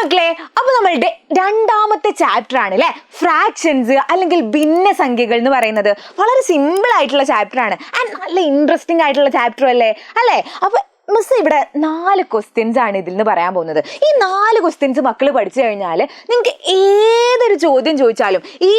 മക്കളെ, അപ്പൊ നമ്മളുടെ രണ്ടാമത്തെ ചാപ്റ്റർ ആണ് അല്ലെ ഫ്രാക്ഷൻസ് അല്ലെങ്കിൽ ഭിന്നസംഖ്യകൾ എന്ന് പറയുന്നത്. വളരെ സിമ്പിൾ ആയിട്ടുള്ള ചാപ്റ്റർ ആണ് ആൻഡ് നല്ല ഇൻട്രസ്റ്റിംഗ് ആയിട്ടുള്ള ചാപ്റ്റർ അല്ലേ. അപ്പൊ മിസ് ഇവിടെ 4 ക്വസ്റ്റ്യൻസ് ആണ് ഇതിൽ നിന്ന് പറയാൻ പോകുന്നത്. ഈ 4 ക്വസ്റ്റ്യൻസ് മക്കൾ പഠിച്ചു കഴിഞ്ഞാൽ നിങ്ങൾക്ക് ഏതൊരു ചോദ്യം ചോദിച്ചാലും ഈ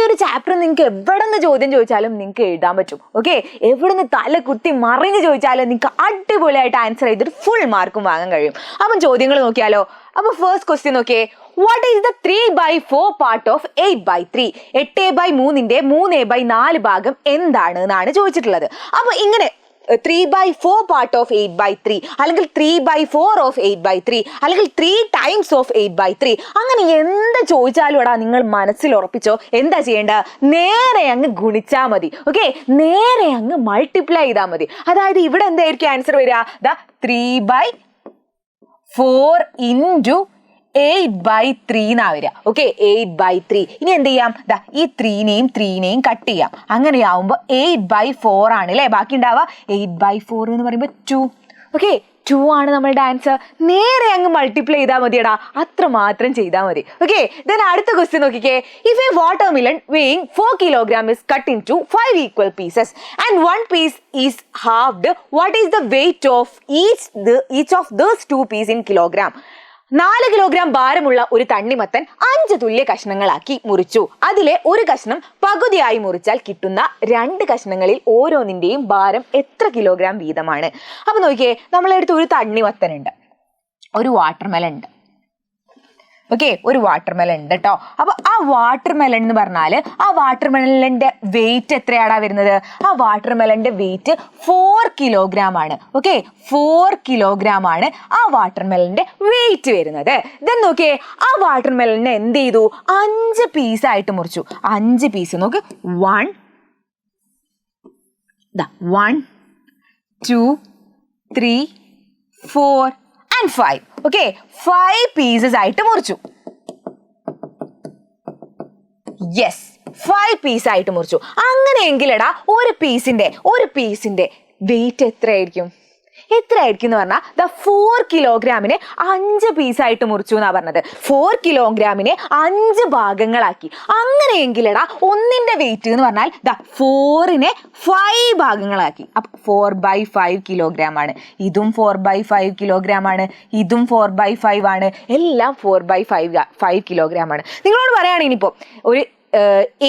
ഒരു ചാപ്റ്റർ നിങ്ങൾക്ക് എവിടെ നിന്ന് ചോദ്യം ചോദിച്ചാലും നിങ്ങൾക്ക് എഴുതാൻ പറ്റും. ഓക്കെ, എവിടെ നിന്ന് തല കുത്തി മറിഞ്ഞ് ചോദിച്ചാലും നിങ്ങൾക്ക് അടിപൊളിയായിട്ട് ആൻസർ ചെയ്തിട്ട് ഫുൾ മാർക്കും വാങ്ങാൻ കഴിയും. അപ്പം ചോദ്യങ്ങൾ നോക്കിയാലോ. അപ്പൊ ഫസ്റ്റ് ക്വസ്റ്റ്യൻ നോക്കിയേ. What is the 3/4 part of 8/3? 8/3 3/4 ഭാഗം എന്താണ് എന്നാണ് ചോദിച്ചിട്ടുള്ളത്. അപ്പൊ ഇങ്ങനെ 3/4 പാർട്ട് ഓഫ് 8/3 അല്ലെങ്കിൽ 3/4 ഓഫ് 8/3 അല്ലെങ്കിൽ 3 ടൈംസ് ഓഫ് 8/3 അങ്ങനെ എന്ത് ചോദിച്ചാലും എടാ നിങ്ങൾ മനസ്സിൽ ഉറപ്പിച്ചോ. എന്താ ചെയ്യേണ്ടത്? നേരെ അങ്ങ് ഗുണിച്ചാൽ മതി. ഓക്കെ, നേരെ അങ്ങ് മൾട്ടിപ്ലൈ ചെയ്താൽ മതി. അതായത് ഇവിടെ എന്തായിരിക്കും ആൻസർ വരിക? 3/4 ഇൻറ്റു 8/3 എന്നാ വരിക. ഓക്കെ, 8/3. ഇനി എന്ത് ചെയ്യാം? ഈ 3നെയും കട്ട് ചെയ്യാം. അങ്ങനെയാവുമ്പോ 8/4 ആണ് അല്ലെ ബാക്കി ഉണ്ടാവുക. 8/4 എന്ന് പറയുമ്പോൾ 2. ഓക്കെ, 2 ആണ് നമ്മളുടെ ആൻസർ. നേരെ അങ്ങ് മൾട്ടിപ്ലൈ ചെയ്താൽ മതിയടാ, അത്ര മാത്രം ചെയ്താൽ മതി. ഓക്കെ, ദെൻ അടുത്ത ക്വസ്റ്റ്യൻ നോക്കിക്കേ. If A watermelon weighing 4 kilogram is cut into 5 equal pieces and one piece is halved, what is the weight of each of those 2 pieces in kilogram? 4 kilogram ഭാരമുള്ള ഒരു തണ്ണിമത്തൻ 5 തുല്യ കഷ്ണങ്ങളാക്കി മുറിച്ചു. അതിലെ ഒരു കഷ്ണം പകുതിയായി മുറിച്ചാൽ കിട്ടുന്ന 2 കഷ്ണങ്ങളിൽ ഓരോന്നിന്റെയും ഭാരം എത്ര കിലോഗ്രാം വീതമാണ്? അപ്പൊ നോക്കിയേ, നമ്മളെടുത്ത് ഒരു തണ്ണിമത്തൻ ഉണ്ട്, ഒരു വാട്ടർമെലൺ ഉണ്ട്. ഓക്കെ, ഒരു വാട്ടർമെലൺ ഉണ്ട് കേട്ടോ. അപ്പൊ ആ വാട്ടർമെലൺ എന്ന് പറഞ്ഞാൽ ആ വാട്ടർമെലന്റെ വെയിറ്റ് എത്രയാടാ വരുന്നത്? ആ വാട്ടർമെലന്റെ വെയിറ്റ് 4 കിലോഗ്രാം ആണ്. ഓക്കെ, 4 കിലോഗ്രാം ആണ് ആ വാട്ടർമെലന്റെ വെയിറ്റ് വരുന്നത്. ദെൻ നോക്കിയേ, ആ വാട്ടർമെലനെ എന്ത് ചെയ്തു? 5 പീസായിട്ട് മുറിച്ചു. 5 പീസ് നോക്ക്. 1 2 3 4 and 5. ഓക്കെ, 5 പീസസ് ആയിട്ട് മുറിച്ചു. യെസ്, 5 പീസായിട്ട് മുറിച്ചു. അങ്ങനെയെങ്കിലെടാ ഒരു പീസിന്റെ വെയിറ്റ് എത്രയായിരിക്കും എന്ന് പറഞ്ഞാൽ 4 കിലോഗ്രാമിനെ 5 പീസായിട്ട് മുറിച്ചു എന്നാ പറഞ്ഞത്. 4 കിലോഗ്രാമിനെ 5 ഭാഗങ്ങളാക്കി. അങ്ങനെയെങ്കിലെടാ ഒന്നിന്റെ വെയിറ്റ് എന്ന് പറഞ്ഞാൽ 4നെ 5 ഭാഗങ്ങളാക്കി. അപ്പൊ 4/5 കിലോഗ്രാം ആണ്. ഇതും 4/5 കിലോഗ്രാം ആണ്. ഇതും 4/5 ആണ്. എല്ലാം 4/5 കിലോഗ്രാം ആണ്. നിങ്ങളോട് പറയുകയാണ് ഇനിയിപ്പോ ഒരു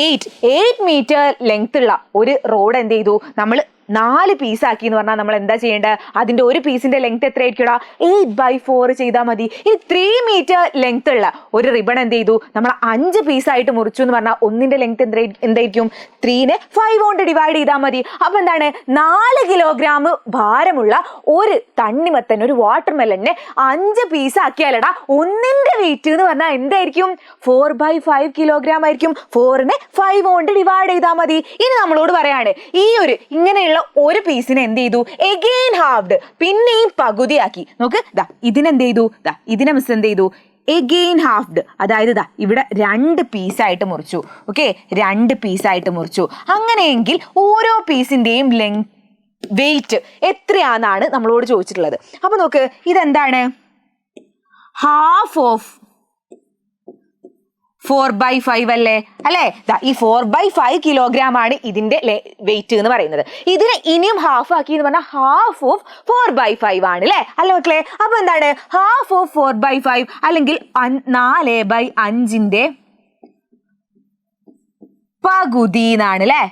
8 മീറ്റർ ലെങ്ത് ഉള്ള ഒരു റോഡ് എന്ത് ചെയ്തു? നമ്മൾ 4 പീസാക്കി എന്ന് പറഞ്ഞാൽ നമ്മൾ എന്താ ചെയ്യേണ്ടത്? അതിന്റെ ഒരു പീസിന്റെ ലെങ്ത് എത്ര ആയിരിക്കും? 8/4 ചെയ്താൽ മതി. ഇനി 3 മീറ്റർ ലെങ്ത് ഉള്ള ഒരു റിബൺ എന്ത് ചെയ്തു? നമ്മൾ 5 പീസായിട്ട് മുറിച്ചു എന്ന് പറഞ്ഞാൽ ഒന്നിന്റെ ലെങ്ത് എന്തായിരിക്കും? 3നെ 5 കൊണ്ട് ഡിവൈഡ് ചെയ്താൽ മതി. അപ്പൊ എന്താണ്? 4 കിലോഗ്രാം ഭാരമുള്ള ഒരു തണ്ണിമത്തൻ, ഒരു വാട്ടർമെലനെ 5 പീസാക്കിയാലടാ ഒന്നിന്റെ വെയിറ്റ് എന്ന് പറഞ്ഞാൽ എന്തായിരിക്കും? 4/5 കിലോഗ്രാം ആയിരിക്കും. 4നെ 5 കൊണ്ട് ഡിവൈഡ് ചെയ്താൽ മതി. ഇനി നമ്മളോട് പറയാണ് ഇങ്ങനെയുള്ള ഒരു പീസിനെ എന്ത് ചെയ്തു? എഗെയിൻ ഹാഫ്ഡ്, പിന്നെയും പകുതിയാക്കി. നോക്ക്, ഇതിനെന്ത് ചെയ്തു? ഇതിനെ മിസ് എന്ത് ചെയ്തു? Again halved. അതായത് ഇവിടെ 2 പീസായിട്ട് മുറിച്ചു. ഓക്കെ, 2 പീസായിട്ട് മുറിച്ചു. അങ്ങനെയെങ്കിൽ ഓരോ പീസിന്റെയും വെയിറ്റ് എത്രയാണെന്നാണ് നമ്മളോട് ചോദിച്ചിട്ടുള്ളത്. അപ്പൊ നോക്ക്, ഇതെന്താണ്? ഹാഫ് ഓഫ് 4/5 അല്ലേ? ഈ 4/5 കിലോഗ്രാം ആണ് ഇതിന്റെ വെയിറ്റ് എന്ന് പറയുന്നത്. ഇതിനെ ഇനിയും ഹാഫ് ആക്കി എന്ന് പറഞ്ഞാൽ ഹാഫ് ഓഫ് 4/5 ആണ് അല്ലേ മക്കളെ? അപ്പൊ എന്താണ്? ഹാഫ് ഓഫ് 4/5 അല്ലെങ്കിൽ 4/5 പകുതി എന്നാണ് അല്ലേ?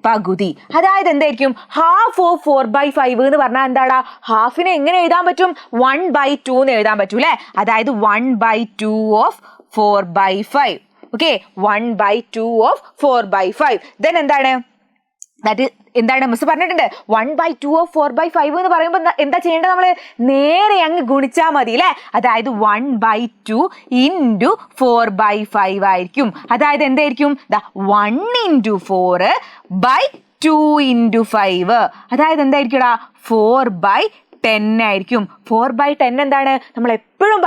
പകുതി. അതായത് എന്തായിരിക്കും? ഹാഫ് ഓഫ് 4/5 എന്ന് പറഞ്ഞാൽ എന്താടാ? ഹാഫിനെ എങ്ങനെ എഴുതാൻ പറ്റും? 1/2 എന്ന് എഴുതാൻ പറ്റൂ അല്ലേ? അതായത് 1/2 ഓഫ് 4/5. Okay, 1/2 of 4/5. ദെൻ എന്താണ് മിസ് പറഞ്ഞിട്ടുണ്ട്? 1/2 ഓഫ് 4/5 എന്ന് പറയുമ്പോൾ എന്താ ചെയ്യേണ്ടത്? നമ്മള് നേരെ അങ്ങ് ഗുണിച്ചാൽ മതി അല്ലെ? അതായത് 1/2 ഇൻറ്റു 4/5 ആയിരിക്കും. അതായത് എന്തായിരിക്കും? 1 × 4/2 × 5. അതായത് എന്തായിരിക്കും? 4/10 ആയിരിക്കും. 4/10 എന്താണ്? നമ്മൾ എപ്പോഴും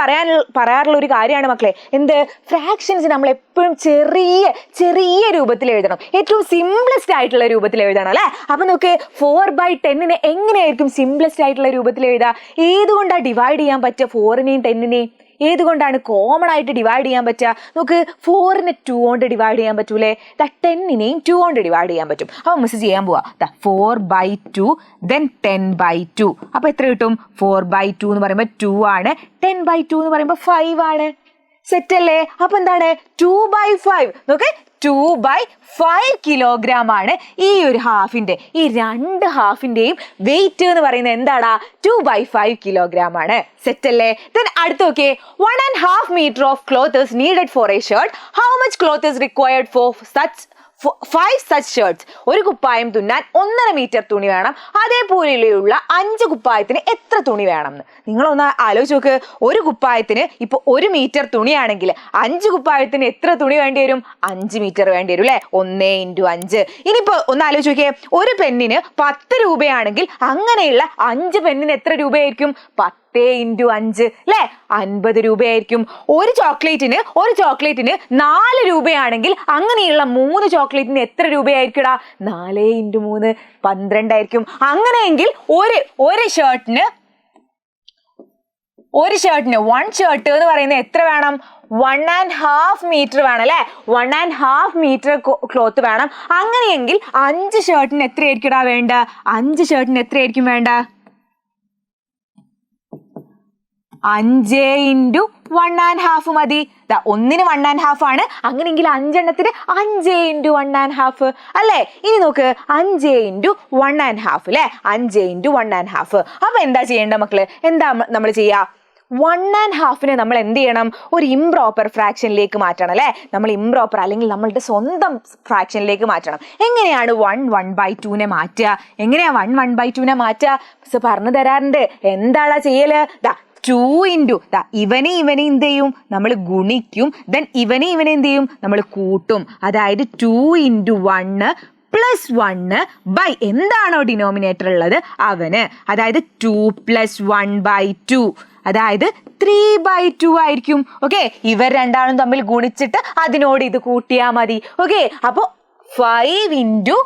പറയാറുള്ള ഒരു കാര്യമാണ് മക്കളെ. എന്ത്? ഫ്രാക്ഷൻസ് നമ്മൾ എപ്പോഴും ചെറിയ രൂപത്തിൽ എഴുതണം. ഏറ്റവും സിംപ്ലസ്റ്റ് ആയിട്ടുള്ള രൂപത്തിൽ എഴുതണം അല്ലെ? അപ്പൊ നോക്ക്, 4/10 എങ്ങനെയായിരിക്കും സിംപ്ലസ്റ്റ് ആയിട്ടുള്ള രൂപത്തിൽ എഴുതുക? ഏതുകൊണ്ടാണ് ഡിവൈഡ് ചെയ്യാൻ പറ്റുക 4നെയും 10നെയും? ഏതുകൊണ്ടാണ് കോമൺ ആയിട്ട് ഡിവൈഡ് ചെയ്യാൻ പറ്റുക? നമുക്ക് 4നെ 2 കൊണ്ട് ഡിവൈഡ് ചെയ്യാൻ പറ്റൂലേ? 10നെയും 2 കൊണ്ട് ഡിവൈഡ് ചെയ്യാൻ പറ്റും. അപ്പോൾ മിസ് ചെയ്യാൻ പോവാ 4/2 then 10/2. അപ്പോൾ എത്ര കിട്ടും? 4/2 എന്ന് പറയുമ്പോൾ 2 ആണ്, 10/2 എന്ന് പറയുമ്പോൾ 5 ആണ്. സെറ്റ് അല്ലേ? അപ്പൊ എന്താണ്? 2/5. നോക്ക്, 2/5 കിലോഗ്രാം ആണ് ഈ ഒരു ഹാഫിന്റെ, ഈ രണ്ട് ഹാഫിന്റെയും വെയിറ്റ് എന്ന് പറയുന്നത് എന്താടാ? 2/5 കിലോഗ്രാം ആണ്. സെറ്റ് അല്ലേ? ദെൻ അടുത്ത് നോക്കിയേ, 1.5 meter of cloth is needed for a shirt. How much cloth is required for 5 such shirts? ഒരു കുപ്പായം തുന്നാൻ 1.5 മീറ്റർ തുണി വേണം. അതേപോലെയുള്ള 5 കുപ്പായത്തിന് എത്ര തുണി വേണം എന്ന് നിങ്ങളൊന്ന് ആലോചിച്ച് നോക്ക്. ഒരു കുപ്പായത്തിന് ഇപ്പൊ 1 മീറ്റർ തുണിയാണെങ്കിൽ 5 കുപ്പായത്തിന് എത്ര തുണി വേണ്ടി വരും? 5 മീറ്റർ വേണ്ടി വരും അല്ലെ? 1 × 5. ഇനിയിപ്പോ ഒന്ന് ആലോചിച്ച് നോക്കിയേ, ഒരു പെന്നിന് 10 രൂപയാണെങ്കിൽ അങ്ങനെയുള്ള 5 പെന്നിന് എത്ര രൂപയായിരിക്കും? 10 × 5 അല്ലെ? 50 രൂപയായിരിക്കും. ഒരു ചോക്ലേറ്റിന് 4 രൂപയാണെങ്കിൽ അങ്ങനെയുള്ള 3 ചോക്ലേറ്റിന് എത്ര രൂപയായിരിക്കുംടാ? 4 × 3 12 ആയിരിക്കും. അങ്ങനെയെങ്കിൽ ഒരു ഷർട്ടിന് 1 ഷർട്ട് എന്ന് പറയുന്നത് എത്ര വേണം? 1.5 മീറ്റർ വേണം അല്ലെ? 1.5 മീറ്റർ ക്ലോത്ത് വേണം. അങ്ങനെയെങ്കിൽ 5 ഷർട്ടിന് എത്രയായിരിക്കും വേണ്ട? 5 ഷർട്ടിന് എത്രയായിരിക്കും വേണ്ട? 5 × 1.5 മതി. ഒന്നിന് 1.5 ആണ്, അങ്ങനെയെങ്കിൽ 5 എണ്ണത്തിന് 5 × 1.5 അല്ലേ? ഇനി നോക്ക്, 5 × 1.5 അല്ലെ? 5 × 1.5. അപ്പൊ എന്താ ചെയ്യേണ്ട മക്കള്? എന്താ നമ്മൾ ചെയ്യാ? 1.5നെ നമ്മൾ എന്ത് ചെയ്യണം? ഒരു ഇംപ്രോപ്പർ ഫ്രാക്ഷനിലേക്ക് മാറ്റണം അല്ലെ? നമ്മൾ ഇംപ്രോപ്പർ അല്ലെങ്കിൽ നമ്മളുടെ സ്വന്തം ഫ്രാക്ഷനിലേക്ക് മാറ്റണം. എങ്ങനെയാണ് 1/2നെ മാറ്റുക? എങ്ങനെയാ 1/2നെ മാറ്റുക? മിസ് പറഞ്ഞു തരാറുണ്ട്. എന്താണ് ചെയ്യല്? 2 × ഇവനെ എന്ത് ചെയ്യും? നമ്മൾ ഗുണിക്കും. ദെൻ ഇവനെ എന്ത് ചെയ്യും? നമ്മൾ കൂട്ടും. അതായത് 2 × 1 + 1 എന്താണോ ഡിനോമിനേറ്റർ ഉള്ളത് അവന്, അതായത് 2 + 1/2, അതായത് 3/2 ആയിരിക്കും. ഓക്കെ, ഇവർ രണ്ടാളും തമ്മിൽ ഗുണിച്ചിട്ട് അതിനോട് ഇത് കൂട്ടിയാ മതി. ഓക്കെ, അപ്പൊ 5 ×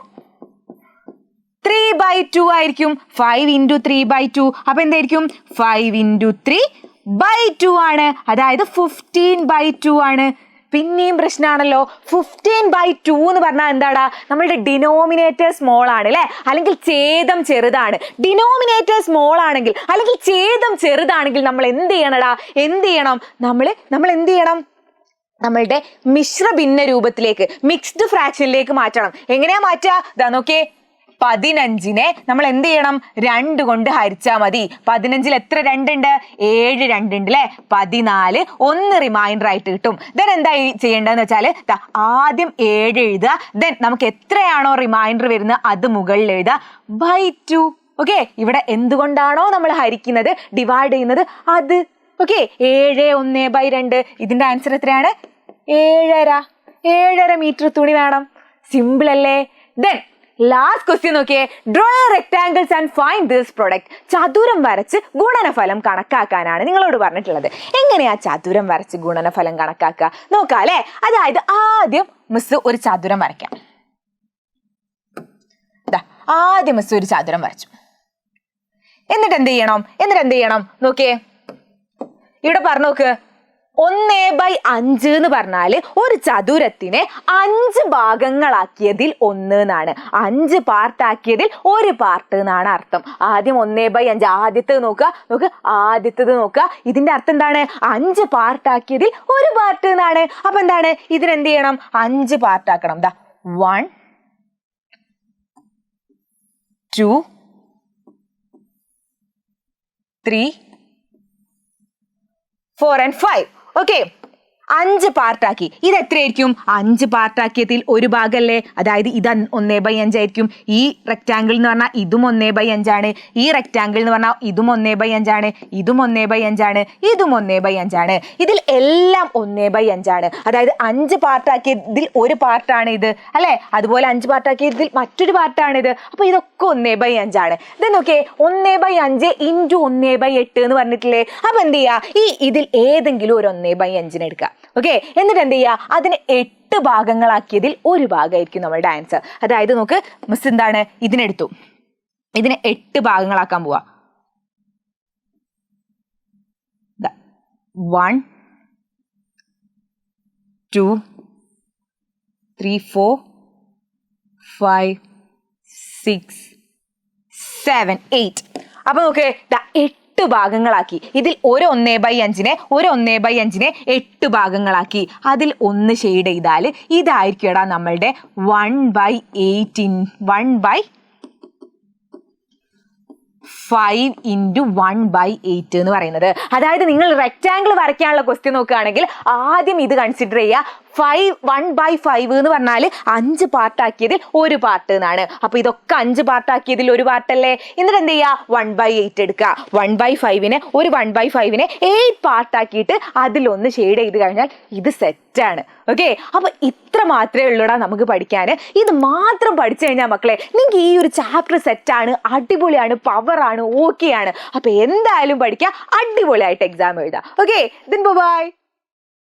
3/2 ആയിരിക്കും. 5 × 3/2. അപ്പൊ എന്തായിരിക്കും? 5 × 3/2 ആണ്, അതായത് 15/2 ആണ്. പിന്നെയും പ്രശ്നമാണല്ലോ. 15/2 എന്ന് പറഞ്ഞാൽ എന്താടാ? നമ്മളുടെ ഡിനോമിനേറ്റർ സ്മോൾ ആണ് അല്ലെ? അല്ലെങ്കിൽ ഛേദം ചെറുതാണ്. ഡിനോമിനേറ്റർ സ്മോൾ ആണെങ്കിൽ അല്ലെങ്കിൽ ഛേദം ചെറുതാണെങ്കിൽ നമ്മൾ എന്ത് ചെയ്യണടാ? നമ്മൾ എന്ത് ചെയ്യണം? നമ്മളുടെ മിശ്ര ഭിന്ന രൂപത്തിലേക്ക്, മിക്സ്ഡ് ഫ്രാക്ഷനിലേക്ക് മാറ്റണം. എങ്ങനെയാ മാറ്റുക? നോക്കേ, 15നെ നമ്മൾ എന്ത് ചെയ്യണം? 2 കൊണ്ട് ഹരിച്ചാൽ മതി. 15ൽ എത്ര 2 ഉണ്ട്? 7 2 ഉണ്ട് അല്ലെ? 14, 1 റിമൈൻഡർ ആയിട്ട് കിട്ടും. ദെൻ എന്താ ചെയ്യേണ്ടതെന്ന് വെച്ചാൽ ആദ്യം 7 എഴുതുക. ദെൻ നമുക്ക് എത്രയാണോ റിമൈൻഡർ വരുന്നത് അത് മുകളിൽ എഴുതുക /2. ഓക്കെ, ഇവിടെ എന്തുകൊണ്ടാണോ നമ്മൾ ഹരിക്കുന്നത്, ഡിവൈഡ് ചെയ്യുന്നത് അത്. ഓക്കെ, 7 1/2. ഇതിന്റെ ആൻസർ എത്രയാണ്? 7.5 മീറ്റർ തുണി വേണം. സിമ്പിൾ അല്ലേ? ദെൻ ലാസ്റ്റ് ക്വസ്റ്റ്യൻ നോക്കിയേ. Draw A rectangles and find this product. ചതുരം വരച്ച് ഗുണനഫലം കണക്കാക്കാനാണ് നിങ്ങളോട് പറഞ്ഞിട്ടുള്ളത്. എങ്ങനെയാ ചതുരം വരച്ച് ഗുണനഫലം കണക്കാക്കുക നോക്കാം അല്ലെ? അതായത് ആദ്യം മിസ് ഒരു ചതുരം വരയ്ക്കാം. ആദ്യം മിസ് ഒരു ചതുരം വരച്ചു. എന്നിട്ട് എന്ത് ചെയ്യണം? നോക്കിയേ, ഇവിടെ പറഞ്ഞു നോക്ക്. 1/5 എന്ന് പറഞ്ഞാല് ഒരു ചതുരത്തിനെ 5 ഭാഗങ്ങളാക്കിയതിൽ 1 എന്നാണ്. 5 പാർട്ടാക്കിയതിൽ 1 പാർട്ട് എന്നാണ് അർത്ഥം. ആദ്യം 1/5 ആദ്യത്തേത് നോക്കുക. ഇതിന്റെ അർത്ഥം എന്താണ്? 5 പാർട്ടാക്കിയതിൽ 1 പാർട്ട് എന്നാണ്. അപ്പൊ എന്താണ്? ഇതിനെന്ത് ചെയ്യണം? 5 പാർട്ടാക്കണം. 1 2 3 4 and 5. ഓക്കെ, 5 പാർട്ടാക്കി. ഇത് എത്രയായിരിക്കും? 5 പാർട്ടാക്കിയതിൽ 1 ഭാഗമല്ലേ? അതായത് ഇത് 1/5 ആയിരിക്കും. ഈ റെക്റ്റാങ്കിൾ എന്ന് പറഞ്ഞാൽ ഇതും 1/5 ആണ്. ഈ റെക്റ്റാങ്കിൾ എന്ന് പറഞ്ഞാൽ ഇതും 1/5 ആണ്. ഇതും 1/5 ആണ്. ഇതും 1/5 ആണ്. ഇതിൽ എല്ലാം 1/5 ആണ്. അതായത് 5 പാർട്ടാക്കിയതിൽ 1 പാർട്ടാണ് ഇത് അല്ലെ? അതുപോലെ 5 പാർട്ടാക്കിയതിൽ മറ്റൊരു പാർട്ടാണ് ഇത്. അപ്പൊ ഇതൊക്കെ 1/5 ആണ്. ഇത് നോക്കിയേ, 1/5 × 1/8 എന്ന് പറഞ്ഞിട്ടില്ലേ? അപ്പൊ എന്ത് ചെയ്യാ? ഇതിൽ ഏതെങ്കിലും ഒരു 1/5 എടുക്കുക. ഓക്കെ, എന്നിട്ട് എന്ത് ചെയ്യുക? അതിന് 8 ഭാഗങ്ങളാക്കിയതിൽ 1 ഭാഗമായിരിക്കും നമ്മളുടെ ആൻസർ. അതായത് നോക്ക് മിസ് എന്താണ് ഇതിനെടുത്തു, ഇതിനെ 8 ഭാഗങ്ങളാക്കാൻ പോവാ. 1 2 3 4 5 6 7 8. അപ്പൊ നോക്കേ 8 ഭാഗങ്ങളാക്കി. ഇതിൽ ഒരു 1/5 ഒരു 1/5 8 ഭാഗങ്ങളാക്കി. അതിൽ ഒന്ന് ഷെയ്ഡ് ചെയ്താൽ ഇതായിരിക്കും നമ്മളുടെ 1/8 5 into 1/8 എന്ന് പറയുന്നത്. അതായത് നിങ്ങൾ റെക്റ്റാങ്കിൾ വരയ്ക്കാനുള്ള ക്വസ്റ്റ്യൻ നോക്കുകയാണെങ്കിൽ ആദ്യം ഇത് കൺസിഡർ ചെയ്യുക. 1/5 എന്ന് പറഞ്ഞാൽ 5 പാർട്ടാക്കിയതിൽ ഒരു പാർട്ട് എന്നാണ്. അപ്പൊ ഇതൊക്കെ 5 പാർട്ടാക്കിയതിൽ ഒരു പാർട്ടല്ലേ. എന്നിട്ട് എന്ത് ചെയ്യുക? 1/8 എടുക്കുക. 1/5 ഒരു 1/5 8 പാർട്ടാക്കിയിട്ട് അതിലൊന്ന് ഷെയ്ഡ് ചെയ്ത് കഴിഞ്ഞാൽ ഇത് സെറ്റാണ്. ഓക്കെ, അപ്പൊ ഇത്ര മാത്രമേ ഉള്ളൂടാ നമുക്ക് പഠിക്കാൻ. ഇത് മാത്രം പഠിച്ചു കഴിഞ്ഞാൽ മക്കളെ നിങ്ങൾക്ക് ഈ ഒരു ചാപ്റ്റർ സെറ്റാണ്, അടിപൊളിയാണ്, പവറാണ്, ഓക്കെയാണ്. അപ്പൊ എന്തായാലും പഠിക്കുക, അടിപൊളിയായിട്ട് എക്സാം എഴുതാം. Okay, by.